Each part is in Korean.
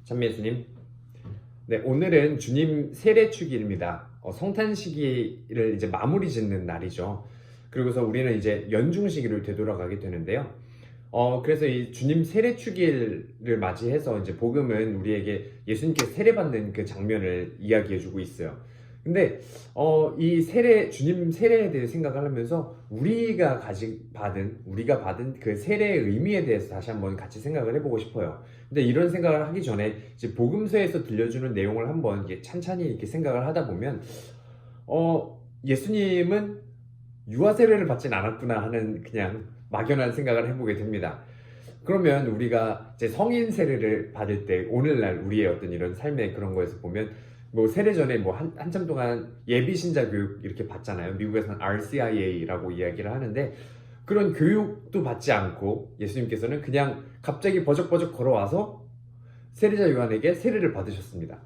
찬미 예수님. 네, 오늘은 주님 세례축일입니다. 성탄 시기를 이제 마무리 짓는 날이죠. 그리고서 우리는 이제 연중 시기를 되돌아가게 되는데요. 그래서 이 주님 세례축일을 맞이해서 이제 복음은 우리에게 예수님께 세례받는 그 장면을 이야기해주고 있어요. 근데 이 주님 세례에 대해 생각을 하면서 우리가 받은 그 세례의 의미에 대해서 다시 한번 같이 생각을 해보고 싶어요. 근데 이런 생각을 하기 전에 이제 복음서에서 들려주는 내용을 한번 이렇게 찬찬히 이렇게 생각을 하다 보면 예수님은 유아 세례를 받진 않았구나 하는 그냥 막연한 생각을 해보게 됩니다. 그러면 우리가 이제 성인 세례를 받을 때 오늘날 우리의 어떤 이런 삶의 그런 거에서 보면 뭐 세례 전에 뭐 한참 동안 예비 신자 교육 이렇게 받잖아요. 미국에서는 RCIA라고 이야기를 하는데 그런 교육도 받지 않고 예수님께서는 그냥 갑자기 버적버적 걸어와서 세례자 요한에게 세례를 받으셨습니다.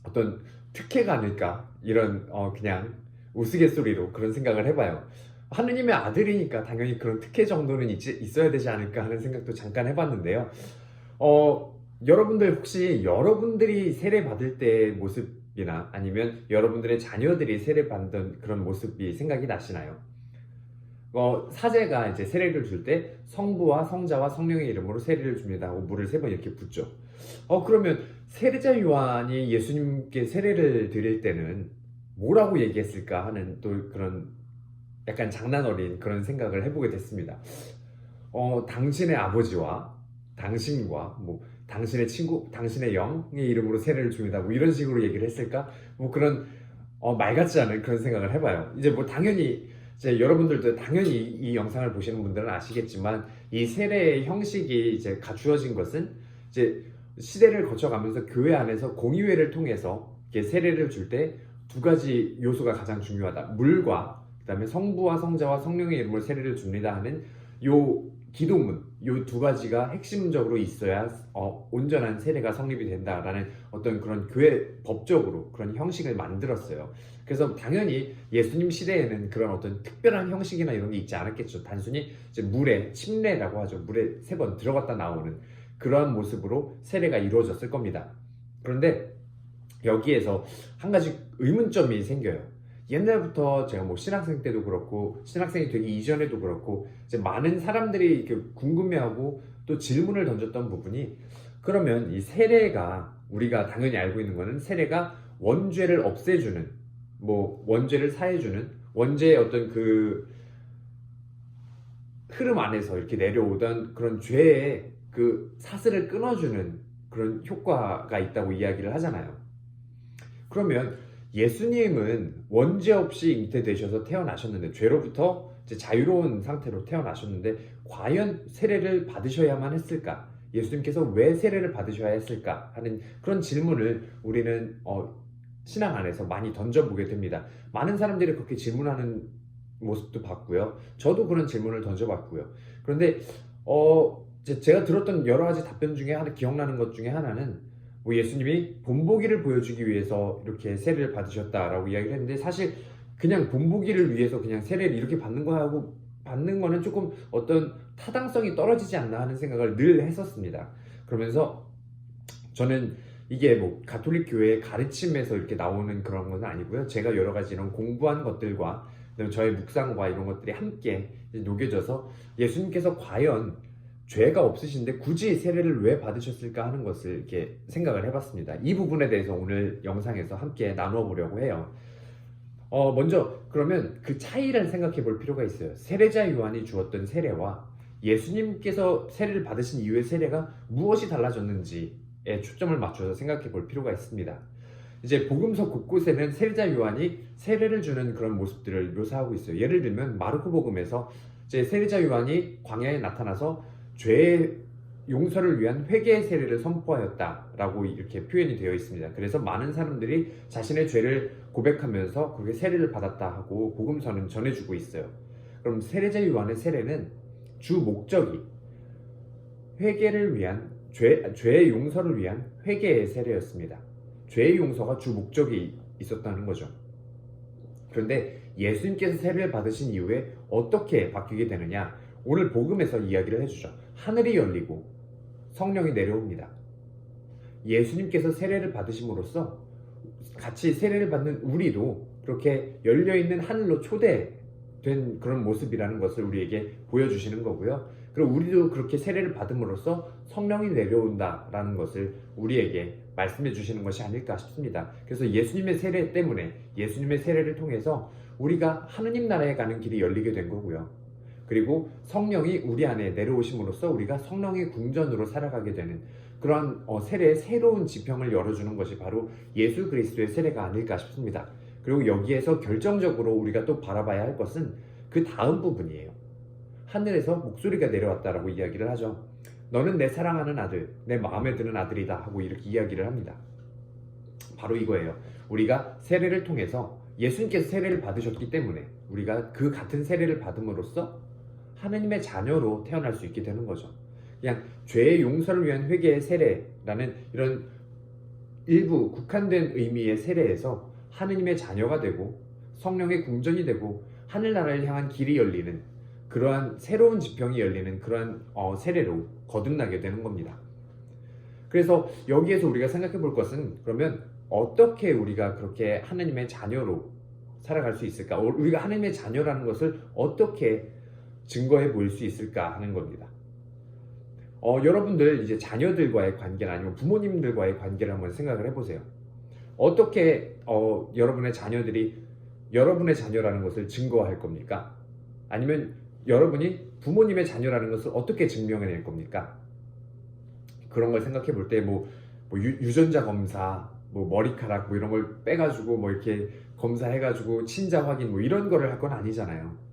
어떤 특혜가 아닐까 이런 그냥 우스갯소리로 그런 생각을 해봐요. 하느님의 아들이니까 당연히 그런 특혜 정도는 있어야 되지 않을까 하는 생각도 잠깐 해봤는데요. 여러분들 혹시 여러분들이 세례 받을 때의 모습이나 아니면 여러분들의 자녀들이 세례 받던 그런 모습이 생각이 나시나요? 사제가 이제 세례를 줄 때 성부와 성자와 성령의 이름으로 세례를 줍니다 하고 물을 3번 이렇게 붓죠. 그러면 세례자 요한이 예수님께 세례를 드릴 때는 뭐라고 얘기했을까 하는 또 그런 약간 장난 어린 그런 생각을 해보게 됐습니다. 당신의 아버지와 당신과 뭐 당신의 친구, 당신의 영의 이름으로 세례를 줍니다. 뭐 이런 식으로 얘기를 했을까? 뭐 그런 말 같지 않은 그런 생각을 해봐요. 이제 뭐 당연히 이제 여러분들도 당연히 이 영상을 보시는 분들은 아시겠지만 이 세례의 형식이 이제 갖추어진 것은 이제 시대를 거쳐가면서 교회 안에서 공의회를 통해서 이렇게 세례를 줄 때 2가지 요소가 가장 중요하다. 물과 그다음에 성부와 성자와 성령의 이름으로 세례를 줍니다 하는 요 기도문, 요 2가지가 핵심적으로 있어야 온전한 세례가 성립이 된다라는 어떤 그런 교회 법적으로 그런 형식을 만들었어요. 그래서 당연히 예수님 시대에는 그런 어떤 특별한 형식이나 이런 게 있지 않았겠죠. 단순히 이제 물에 침례라고 하죠. 물에 3번 들어갔다 나오는 그러한 모습으로 세례가 이루어졌을 겁니다. 그런데 여기에서 한 가지 의문점이 생겨요. 옛날부터 제가 뭐 신학생 때도 그렇고 신학생이 되기 이전에도 그렇고 이제 많은 사람들이 이렇게 궁금해하고 또 질문을 던졌던 부분이, 그러면 이 세례가 우리가 당연히 알고 있는 거는 세례가 원죄를 없애주는, 뭐 원죄를 사해주는, 원죄의 어떤 그 흐름 안에서 이렇게 내려오던 그런 죄의 그 사슬을 끊어주는 그런 효과가 있다고 이야기를 하잖아요. 그러면 예수님은 원죄 없이 잉태되셔서 태어나셨는데, 죄로부터 이제 자유로운 상태로 태어나셨는데 과연 세례를 받으셔야만 했을까? 예수님께서 왜 세례를 받으셔야 했을까? 하는 그런 질문을 우리는 신앙 안에서 많이 던져보게 됩니다. 많은 사람들이 그렇게 질문하는 모습도 봤고요. 저도 그런 질문을 던져봤고요. 그런데 제가 들었던 여러 가지 답변 중에 기억나는 것 중에 하나는 뭐 예수님이 본보기를 보여주기 위해서 이렇게 세례를 받으셨다라고 이야기를 했는데, 사실 그냥 본보기를 위해서 그냥 세례를 이렇게 받는 거하고 받는 거는 조금 어떤 타당성이 떨어지지 않나 하는 생각을 늘 했었습니다. 그러면서 저는 이게 뭐 가톨릭 교회의 가르침에서 이렇게 나오는 그런 건 아니고요. 제가 여러 가지 이런 공부한 것들과 저의 묵상과 이런 것들이 함께 녹여져서 예수님께서 과연 죄가 없으신데 굳이 세례를 왜 받으셨을까 하는 것을 이렇게 생각을 해봤습니다. 이 부분에 대해서 오늘 영상에서 함께 나누어 보려고 해요. 먼저 그러면 그 차이를 생각해 볼 필요가 있어요. 세례자 요한이 주었던 세례와 예수님께서 세례를 받으신 이후의 세례가 무엇이 달라졌는지에 초점을 맞춰서 생각해 볼 필요가 있습니다. 이제 복음서 곳곳에는 세례자 요한이 세례를 주는 그런 모습들을 묘사하고 있어요. 예를 들면 마르코 복음에서 이제 세례자 요한이 광야에 나타나서 죄의 용서를 위한 회개의 세례를 선포하였다라고 이렇게 표현이 되어 있습니다. 그래서 많은 사람들이 자신의 죄를 고백하면서 그렇게 세례를 받았다 하고 복음서는 전해주고 있어요. 그럼 세례자 요한의 세례는 주 목적이 회개를 위한 죄의 용서를 위한 회개의 세례였습니다. 죄의 용서가 주 목적이 있었다는 거죠. 그런데 예수님께서 세례를 받으신 이후에 어떻게 바뀌게 되느냐? 오늘 복음에서 이야기를 해주죠. 하늘이 열리고 성령이 내려옵니다. 예수님께서 세례를 받으심으로써 같이 세례를 받는 우리도 그렇게 열려있는 하늘로 초대된 그런 모습이라는 것을 우리에게 보여주시는 거고요. 그리고 우리도 그렇게 세례를 받음으로써 성령이 내려온다라는 것을 우리에게 말씀해 주시는 것이 아닐까 싶습니다. 그래서 예수님의 세례 때문에, 예수님의 세례를 통해서 우리가 하느님 나라에 가는 길이 열리게 된 거고요. 그리고 성령이 우리 안에 내려오심으로써 우리가 성령의 궁전으로 살아가게 되는 그런 세례의 새로운 지평을 열어주는 것이 바로 예수 그리스도의 세례가 아닐까 싶습니다. 그리고 여기에서 결정적으로 우리가 또 바라봐야 할 것은 그 다음 부분이에요. 하늘에서 목소리가 내려왔다라고 이야기를 하죠. 너는 내 사랑하는 아들, 내 마음에 드는 아들이다 하고 이렇게 이야기를 합니다. 바로 이거예요. 우리가 세례를 통해서 예수님께서 세례를 받으셨기 때문에 우리가 그 같은 세례를 받음으로써 하느님의 자녀로 태어날 수 있게 되는 거죠. 그냥 죄의 용서를 위한 회개의 세례라는 이런 일부 국한된 의미의 세례에서 하느님의 자녀가 되고 성령의 궁전이 되고 하늘나라를 향한 길이 열리는 그러한 새로운 지평이 열리는 그러한 세례로 거듭나게 되는 겁니다. 그래서 여기에서 우리가 생각해 볼 것은 그러면 어떻게 우리가 그렇게 하느님의 자녀로 살아갈 수 있을까? 우리가 하느님의 자녀라는 것을 어떻게 증거해 보일 수 있을까 하는 겁니다. 여러분들 이제 자녀들과의 관계나 아니면 부모님들과의 관계를 한번 생각을 해보세요. 어떻게 여러분의 자녀들이 여러분의 자녀라는 것을 증거할 겁니까? 아니면 여러분이 부모님의 자녀라는 것을 어떻게 증명해낼 겁니까? 그런 걸 생각해 볼 때 유전자 검사, 머리카락 이런 걸 빼가지고 이렇게 검사해가지고 친자 확인 이런 거를 할 건 아니잖아요.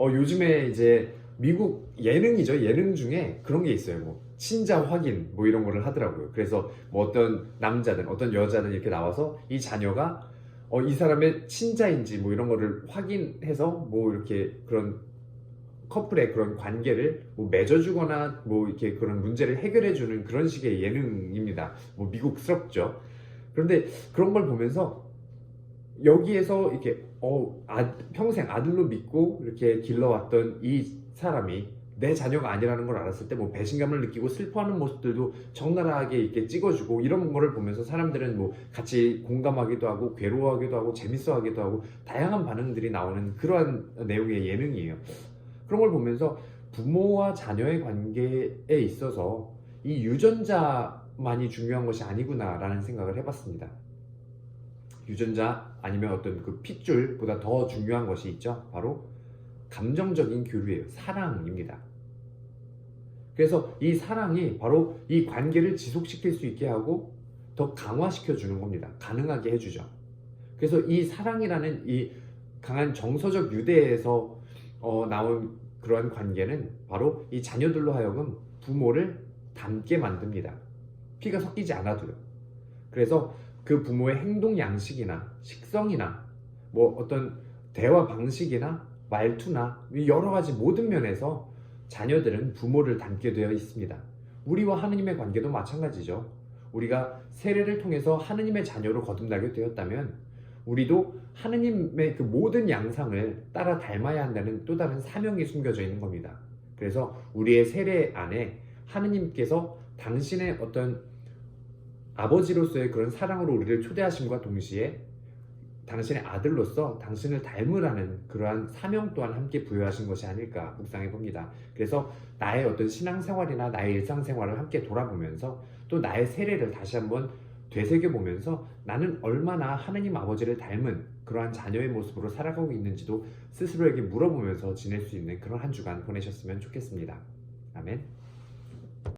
요즘에 이제 미국 예능이죠. 예능 중에 그런 게 있어요. 친자 확인 이런 거를 하더라고요. 그래서 어떤 남자든 어떤 여자든 이렇게 나와서 이 자녀가 이 사람의 친자인지 이런 거를 확인해서 이렇게 그런 커플의 그런 관계를 맺어주거나 이렇게 그런 문제를 해결해주는 그런 식의 예능입니다. 미국스럽죠. 그런데 그런 걸 보면서 여기에서 이렇게 평생 아들로 믿고 이렇게 길러왔던 이 사람이 내 자녀가 아니라는 걸 알았을 때 배신감을 느끼고 슬퍼하는 모습들도 적나라하게 이렇게 찍어주고 이런 거를 보면서 사람들은 같이 공감하기도 하고 괴로워하기도 하고 재밌어하기도 하고 다양한 반응들이 나오는 그러한 내용의 예능이에요. 그런 걸 보면서 부모와 자녀의 관계에 있어서 이 유전자만이 중요한 것이 아니구나라는 생각을 해봤습니다. 유전자 아니면 어떤 그 핏줄보다 더 중요한 것이 있죠. 바로 감정적인 교류예요. 사랑입니다. 그래서 이 사랑이 바로 이 관계를 지속시킬 수 있게 하고 더 강화시켜 주는 겁니다. 가능하게 해주죠. 그래서 이 사랑이라는 이 강한 정서적 유대에서 나온 그러한 관계는 바로 이 자녀들로 하여금 부모를 닮게 만듭니다. 피가 섞이지 않아도요. 그래서 그 부모의 행동 양식이나 식성이나 어떤 대화 방식이나 말투나 여러 가지 모든 면에서 자녀들은 부모를 닮게 되어 있습니다. 우리와 하느님의 관계도 마찬가지죠. 우리가 세례를 통해서 하느님의 자녀로 거듭나게 되었다면 우리도 하느님의 그 모든 양상을 따라 닮아야 한다는 또 다른 사명이 숨겨져 있는 겁니다. 그래서 우리의 세례 안에 하느님께서 당신의 어떤 아버지로서의 그런 사랑으로 우리를 초대하심과 동시에 당신의 아들로서 당신을 닮으라는 그러한 사명 또한 함께 부여하신 것이 아닐까 묵상해 봅니다. 그래서 나의 어떤 신앙생활이나 나의 일상생활을 함께 돌아보면서 또 나의 세례를 다시 한번 되새겨보면서 나는 얼마나 하느님 아버지를 닮은 그러한 자녀의 모습으로 살아가고 있는지도 스스로에게 물어보면서 지낼 수 있는 그런 한 주간 보내셨으면 좋겠습니다. 아멘.